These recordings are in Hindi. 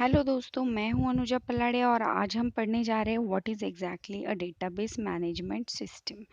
हेलो दोस्तों, मैं हूं अनुजा पलाड़े और आज हम पढ़ने जा रहे हैं what is exactly a database management system.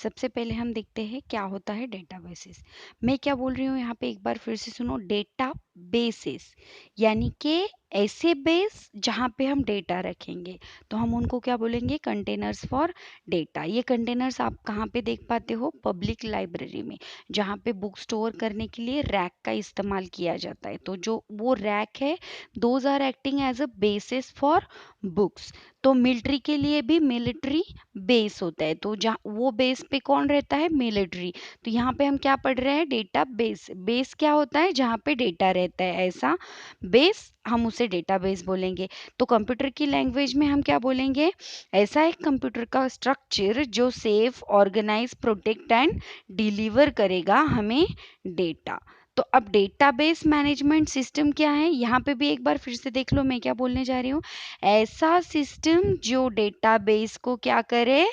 सबसे पहले हम देखते हैं क्या होता है डेटाबेसेस। मैं क्या बोल रही हूँ यहाँ पे एक बार फिर से सुनो। डेटा बेसिस यानी कि ऐसे बेस जहाँ पे हम डेटा रखेंगे, तो हम उनको क्या बोलेंगे? Containers for data. ये कंटेनर्स आप कहाँ पे देख पाते हो? पब्लिक लाइब्रेरी में, जहाँ पे बुक स्टोर करने के लिए रैक का इस्तेमाल किया जाता है। तो जो वो रैक है, those are acting as a basis for books. तो मिलिट्री के लिए भी मिलिट्री बेस होता है, तो जहाँ वो बेस पे कौन रहता है? मिलिट्री। तो यहाँ पे हम क्या पढ़ रहे हैं? Data base. बेस क्या होता है? जहाँ पे डेटा रहता है, ऐसा बेस हम उसे डेटाबेस बोलेंगे। तो कंप्यूटर की लैंग्वेज में हम क्या बोलेंगे? ऐसा एक कंप्यूटर का स्ट्रक्चर जो save, organise, protect and deliver करेगा हमें डेटा। तो अब डेटाबेस मैनेजमेंट सिस्टम क्या है? यहाँ पे भी एक बार फिर से देख लो मैं क्या बोलने जा रही हूँ। ऐसा सिस्टम जो डेटाबेस को क्या करे?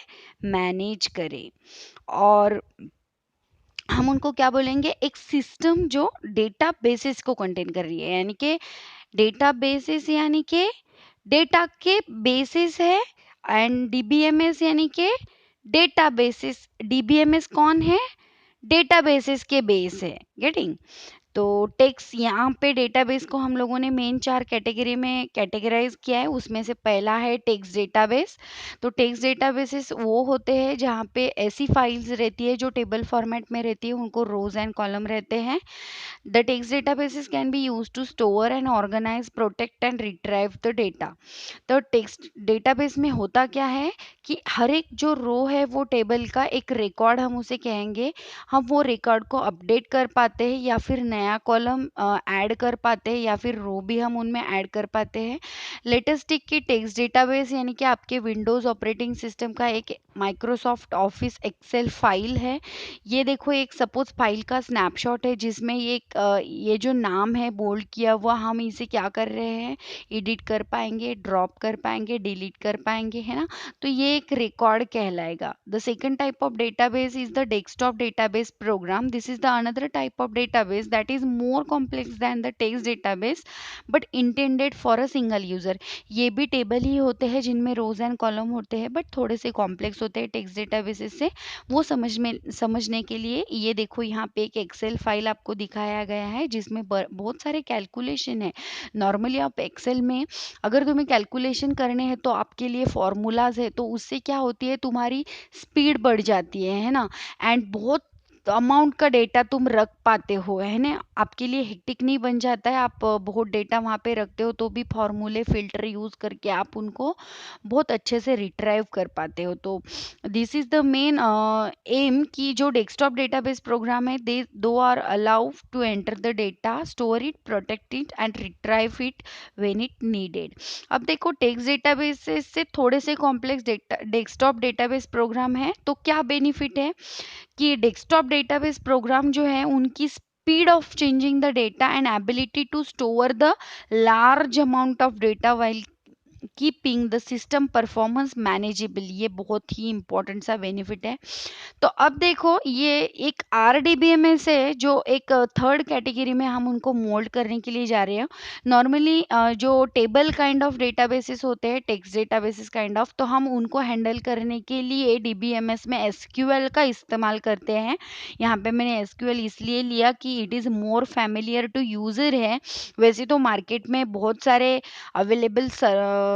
मैनेज करे। और हम उनको क्या बोलेंगे? एक सिस्टम जो डेटाबेसेस को कंटेन कर रही है, यानी कि डेटाबेसेस यानी कि डेटा के बेसिस है। एंड डीबीएमएस यानी कि डेटाबेसेस। डीबीएमएस कौन है? डेटाबेसेस के बेस है। गेटिंग? तो टेक्स्ट यहाँ पे डेटाबेस को हम लोगों ने मेन 4 कैटेगरी में कैटेगराइज किया है। उसमें से पहला है टेक्स्ट डेटाबेस। तो टेक्स्ट डेटाबेसेस वो होते हैं जहाँ पे ऐसी फाइल्स रहती है जो टेबल फॉर्मेट में रहती है, उनको रोज एंड कॉलम रहते हैं। The text databases can be used to store and organize, protect and retrieve the data. तो टेक्स्ट डेटाबेस में होता क्या है कि हर एक जो रो है वो टेबल का एक रिकॉर्ड हम उसे कहेंगे। हम वो रिकॉर्ड को अपडेट कर पाते हैं या फिर नया कॉलम ऐड कर पाते हैं या फिर रो भी हम उनमें ऐड कर पाते हैं। लेटेस्ट टिक की टेक्स्ट डेटाबेस यानी कि आपके विंडोज़ ऑपरेटिंग सिस्टम का एक माइक्रोसॉफ्ट ऑफिस एक्सेल फाइल है। ये देखो, एक सपोज फाइल का स्नैपशॉट है जिसमें ये जो नाम है बोल्ड किया हुआ, हम इसे क्या कर रहे हैं? एडिट कर पाएंगे, ड्रॉप कर पाएंगे, डिलीट कर पाएंगे, है ना? तो ये एक रिकॉर्ड कहलाएगा। The second type of database is the desktop database program. This is the another type of database that is more complex than the text database but intended for a single user. ये भी टेबल ही होते हैं जिनमें रोज एंड कॉलम होते हैं, बट थोड़े से कॉम्प्लेक्स होते हैं टेक्स्ट डेटाबेसेस से। वो समझने के लिए ये देखो, यहाँ पे एक एक्सेल फाइल आपको दिखाया गया है जिसमें बहुत सारे कैलकुलेशन है। नॉर्मली आप एक्सेल में अगर तुम्हें कैलकुलेशन करने हैं तो आपके लिए फॉर्मूलाज है, तो उससे क्या होती है? तुम्हारी स्पीड बढ़ जाती है ना? एंड बहुत अमाउंट का डेटा तुम रख पाते हो, है ना? आपके लिए हेक्टिक नहीं बन जाता है। आप बहुत डेटा वहाँ पे रखते हो तो भी फॉर्मूले फिल्टर यूज करके आप उनको बहुत अच्छे से रिट्राइव कर पाते हो। तो this is the main aim कि जो डेस्कटॉप डेटाबेस प्रोग्राम है, they do are allow to enter the data, store it, protect it and retrieve it when it needed. अब देखो, टेक्स्ट डेटाबेस से थोड़े से कॉम्प्लेक्स डेस्कटॉप डेटाबेस प्रोग्राम है। तो क्या बेनिफिट है कि डेस्कटॉप डेटाबेस प्रोग्राम जो है उनकी speed of changing the data and ability to store the large amount of data while keeping the system performance manageable. ये बहुत ही इंपॉर्टेंट सा बेनिफिट है। तो अब देखो, ये एक आरडीबीएमएस है जो एक थर्ड कैटेगरी में हम उनको मोल्ड करने के लिए जा रहे हैं। नॉर्मली जो टेबल काइंड ऑफ डेटाबेसेस होते हैं, टेक्स्ट डेटाबेसेस काइंड ऑफ, तो हम उनको हैंडल करने के लिए डीबीएमएस में एसक्यूएल का इस्तेमाल करते हैं। यहाँ पे मैंने एसक्यूएल इसलिए लिया कि it is more familiar to user है। वैसे तो मार्केट में बहुत सारे अवेलेबल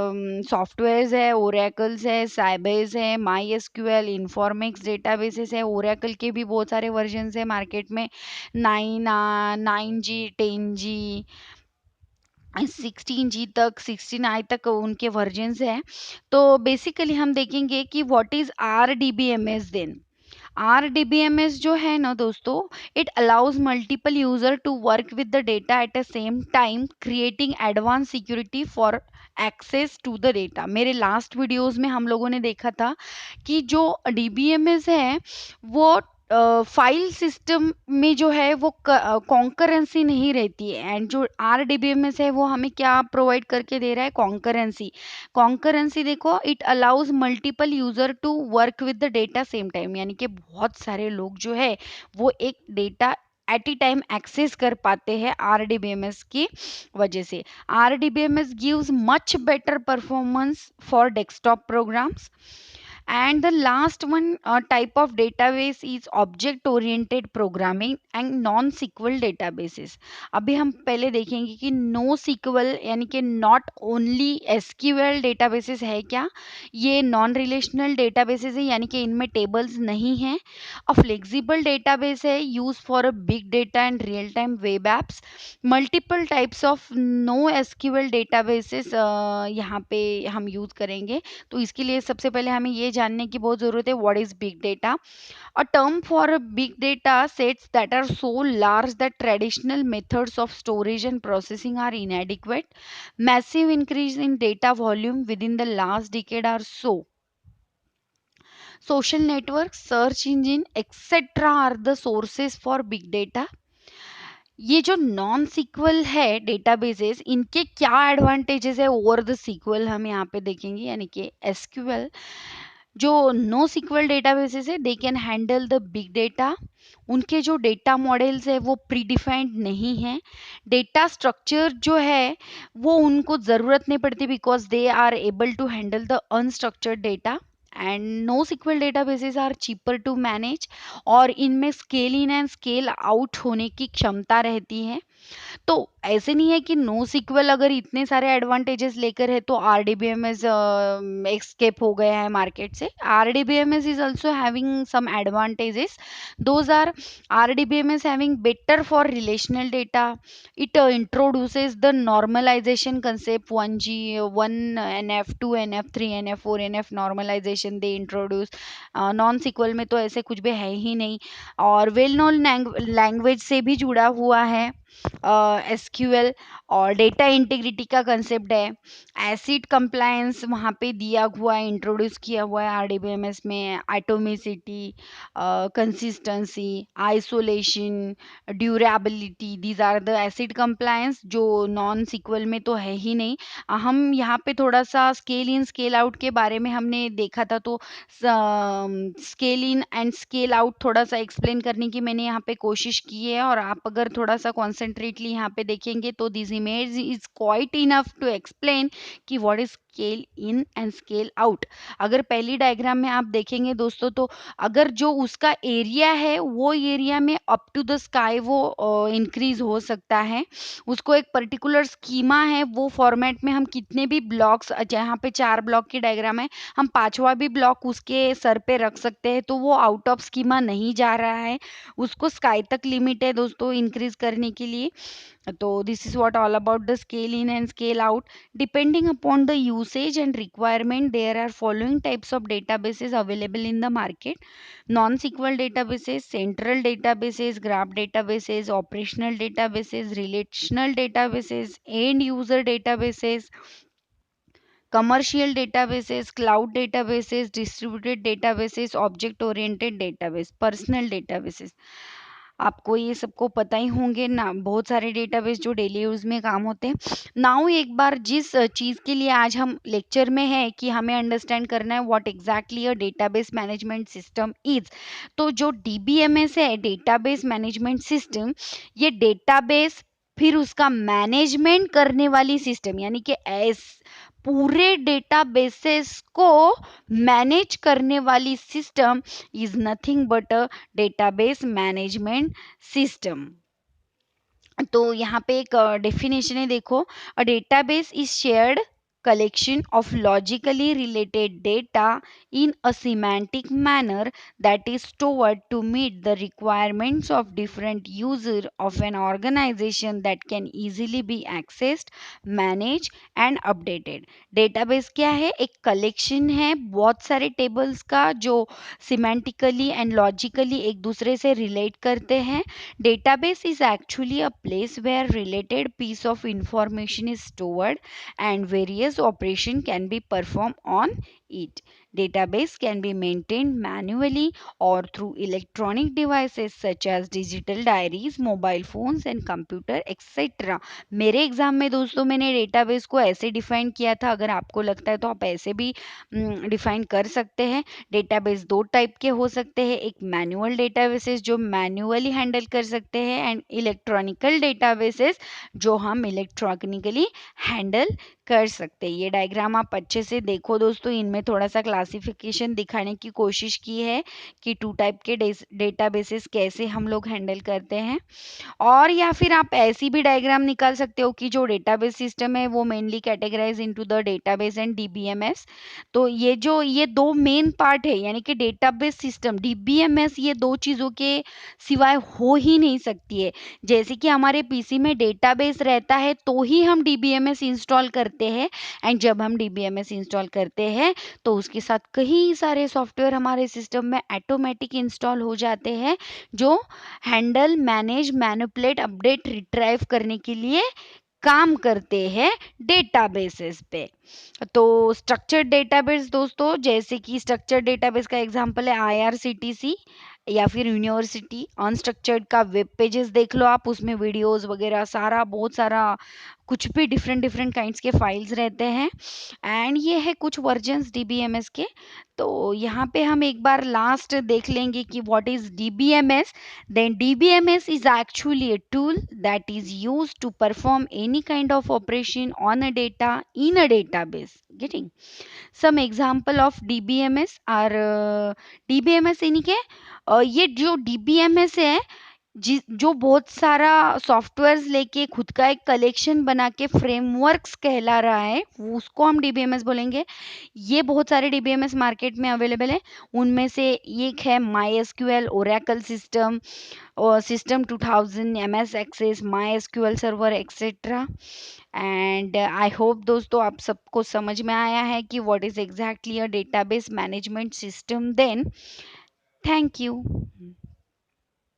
सॉफ्टवेयर्स है, ओरेकल्स है, साइबेस है, माई एसक्यूएल, इन्फॉर्मेक्स डेटाबेसेस है। ओरेकल के भी बहुत सारे वर्जन्स है मार्केट में, 9G, 10G, 16G तक, 16I तक उनके वर्जन्स हैं। तो बेसिकली हम देखेंगे कि what is R D B M S then. RDBMS जो है ना दोस्तों, it allows multiple user to work with the data at the same time, creating advance security for access to the data. मेरे लास्ट वीडियोस में हम लोगों ने देखा था कि जो DBMS है वो फाइल सिस्टम में जो है वो कॉन्करेंसी नहीं रहती है, एंड जो RDBMS है वो हमें क्या प्रोवाइड करके दे रहा है? कॉन्करेंसी। कॉन्करेंसी देखो, it allows multiple user to work with the data same time, यानी कि बहुत सारे लोग जो है वो एक data at a time access कर पाते हैं RDBMS की वजह से। RDBMS gives much better performance for desktop programs. And the last one type of database is object oriented programming and non SQL databases. अभी हम पहले देखेंगे कि नो सिक्वल यानी कि नॉट ओनली एसक्यूएल डेटाबेसेस है क्या, ये नॉन रिलेशनल डेटाबेसेस है यानी कि इनमें टेबल्स नहीं है। अ फ्लेक्सिबल डेटाबेस है use for a big data and real time web apps. Multiple types of no SQL databases यहाँ पे हम यूज करेंगे। तो इसके लिए सबसे पहले हमें ये जानने की बहुत ज़रूरत है what is big data. A term for a big data sets that are so large that traditional methods of storage and processing are inadequate. Massive increase in data volume within the last decade or so. Social networks, search engine, etc. are the sources for big data. ये जो नॉन सीक्वल है डेटाबेसेस, इनके क्या एडवांटेजेस है ओवर द सीक्वल हम यहाँ पे देखेंगे, यानी कि एसक्यूएल। जो नो सीक्वल डेटाबेसेस है they can handle the big data. उनके जो डेटा मॉडल्स है वो प्रीडिफाइंड नहीं है। डेटा स्ट्रक्चर जो है वो उनको ज़रूरत नहीं पड़ती because they are able to handle the unstructured data. And no sequel databases are cheaper to manage और इनमें scale in and scale out होने की क्षमता रहती है। तो ऐसे नहीं है कि नो सिक्वल अगर इतने सारे एडवांटेजेस लेकर है तो RDBMS एस्केप हो गया है मार्केट से। RDBMS is also having some advantages. Those are RDBMS having better for relational data. It introduces the normalisation concept 1G 1NF 2NF 3NF 4NF normalisation they introduce. Non sequel में तो ऐसे कुछ भी है ही नहीं और वेल नोन लैंग्वेज से भी जुड़ा हुआ है एसक्यूएल। और डेटा इंटीग्रिटी का कंसेप्ट है। एसिड कंप्लायंस वहाँ पे दिया हुआ है, इंट्रोड्यूस किया हुआ है RDBMS में। Atomicity, consistency, isolation, durability, these are the ACID compliance जो नॉन सिक्वल में तो है ही नहीं। हम यहाँ पे थोड़ा सा स्केल इन स्केल आउट के बारे में हमने देखा था, तो scale in and scale out थोड़ा सा एक्सप्लेन करने की मैंने यहाँ पे कोशिश की है। और आप अगर थोड़ा सा कॉन्सेंट्रेटली यहाँ पे देखेंगे तो this image is quite enough to explain कि what is scale in and scale out. अगर पहली डायग्राम में आप देखेंगे दोस्तों, तो अगर जो उसका एरिया है वो एरिया में अप टू द स्काई वो इंक्रीज हो सकता है। उसको एक पर्टिकुलर स्कीमा है, वो फॉर्मेट में हम कितने भी ब्लॉक्स, यहाँ पे 4 ब्लॉक की डायग्राम है, हम पांचवा भी ब्लॉक उसके सर पे रख सकते हैं तो वो आउट ऑफ स्कीमा नहीं जा रहा है। उसको स्काई तक लिमिट है दोस्तों इंक्रीज करने के लिए। तो this is what all about the scale in and scale out. Depending upon the usage and requirement, there are following types of databases available in the market: non-SQL databases, central databases, graph databases, operational databases, relational databases, end user databases, commercial databases, cloud databases, distributed databases, object oriented database, personal databases। आपको ये सबको पता ही होंगे ना, बहुत सारे डेटाबेस जो डेली यूज में काम होते हैं। नाउ एक बार जिस चीज़ के लिए आज हम लेक्चर में है कि हमें अंडरस्टैंड करना है what exactly a database management system is. तो जो DBMS है, डेटाबेस मैनेजमेंट सिस्टम, ये डेटाबेस फिर उसका मैनेजमेंट करने वाली सिस्टम, यानी कि पूरे डेटाबेसेस को मैनेज करने वाली system is nothing but a database management system. तो यहाँ पे एक डेफिनेशन है, देखो, a database is shared collection of logically related data in a semantic manner that is stored to meet the requirements of different user of an organization that can easily be accessed, managed and updated। database क्या है? एक collection है बहुत सारे tables का जो semantically and logically एक दूसरे से relate करते हैं। database is actually a place where related piece of information is stored and various operation can be performed on it. Database can be maintained manually or through electronic devices such as digital diaries, mobile phones and computer etc. मेरे एग्जाम में दोस्तों मैंने डेटाबेस को ऐसे डिफाइन किया था, अगर आपको लगता है तो आप ऐसे भी डिफाइन कर सकते हैं। डेटाबेस दो टाइप के हो सकते हैं, एक मैनुअल डेटाबेसेस जो मैन्युअली हैंडल कर सकते हैं एंड इलेक्ट्रॉनिकल डेटाबेसेस जो हम इलेक्ट्रॉनिकली हैंडल कर सकते हैं। ये डायग्राम आप अच्छे से देखो दोस्तों, इनमें थोड़ा सा क्लासिफिकेशन दिखाने की कोशिश की है कि टू टाइप के डेटाबेसेस कैसे हम लोग हैंडल करते हैं। और या फिर आप ऐसी भी डायग्राम निकाल सकते हो कि जो डेटाबेस सिस्टम है वो mainly categorise into the database and DBMS. तो ये दो मेन पार्ट है, यानी कि डेटाबेस सिस्टम डीबीएमएस, ये दो चीज़ों के सिवाय हो ही नहीं सकती है। जैसे कि हमारे पीसी में डेटाबेस रहता है तो ही हम डीबीएमएस इंस्टॉल करते हैं, एंड जब हम डीबीएमएस इंस्टॉल करते हैं तो उसके साथ कई सारे सॉफ्टवेयर हमारे सिस्टम में ऑटोमेटिक इंस्टॉल हो जाते हैं जो handle, manage, manipulate, update, retrieve करने के लिए काम करते हैं डेटाबेसेस पे। तो स्ट्रक्चर्ड डेटाबेस दोस्तों, जैसे कि स्ट्रक्चर्ड डेटाबेस का एग्जांपल है आईआरसीटीसी या फिर यूनिवर्सिटी। अनस्ट्रक्चर्ड का वेब पेजेस देख लो आप, उसमें वीडियोस वगैरह सारा बहुत सारा कुछ भी डिफरेंट डिफरेंट काइंड्स के फाइल्स रहते हैं। एंड ये है कुछ वर्जन्स डीबीएमएस के। तो यहाँ पे हम एक बार लास्ट देख लेंगे कि what is DBMS. Then DBMS is actually a tool that is used to perform any kind of operation on a data in a database. Getting some example of DBMS are DBMS यानी कि ये जो DBMS है जो बहुत सारा सॉफ्टवेयर्स लेके खुद का एक कलेक्शन बना के फ्रेमवर्क्स कहला रहा है, उसको हम डीबीएमएस बोलेंगे। ये बहुत सारे डीबीएमएस मार्केट में अवेलेबल है, उनमें से एक है माई एसक्यूएल, ओरेकल सिस्टम और system 2000, MS Access, MySQL server etcetera. And I hope दोस्तों आप सबको समझ में आया है कि what is exactly a database management system. Then thank you.